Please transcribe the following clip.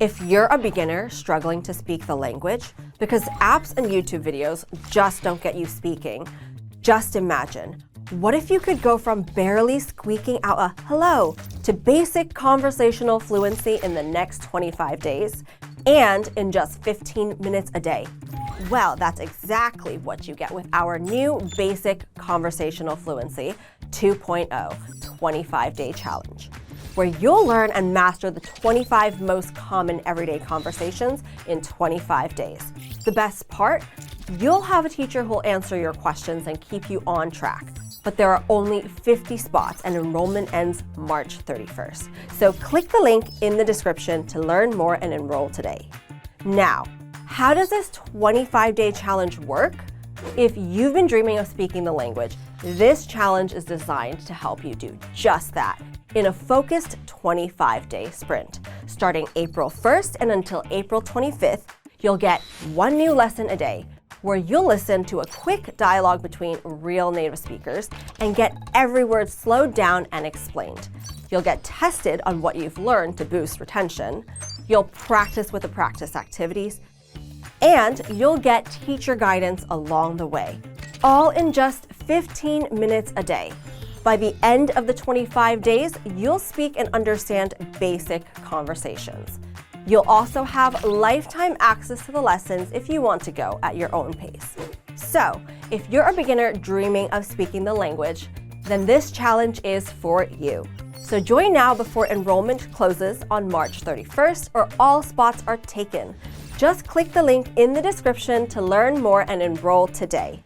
If you're a beginner struggling to speak the language, because apps and YouTube videos just don't get you speaking, just imagine, what if you could go from barely squeaking out a hello to basic conversational fluency in the next 25 days and in just 15 minutes a day? Well, that's exactly what you get with our new Basic Conversational Fluency 2.0 25-Day Challenge, where you'll learn and master the 25 most common everyday conversations in 25 days. The best part? You'll have a teacher who'll answer your questions and keep you on track. But there are only 50 spots and enrollment ends March 31st. So click the link in the description to learn more and enroll today. Now, how does this 25-day challenge work? If you've been dreaming of speaking the language, this challenge is designed to help you do just that in a focused 25-day sprint. Starting April 1st and until April 25th, you'll get one new lesson a day, where you'll listen to a quick dialogue between real native speakers and get every word slowed down and explained. You'll get tested on what you've learned to boost retention. You'll practice with the practice activities, and you'll get teacher guidance along the way, all in just 15 minutes a day. By the end of the 25 days, you'll speak and understand basic conversations. You'll also have lifetime access to the lessons if you want to go at your own pace. So, if you're a beginner dreaming of speaking the language, then this challenge is for you. So join now before enrollment closes on March 31st or all spots are taken. Just click the link in the description to learn more and enroll today.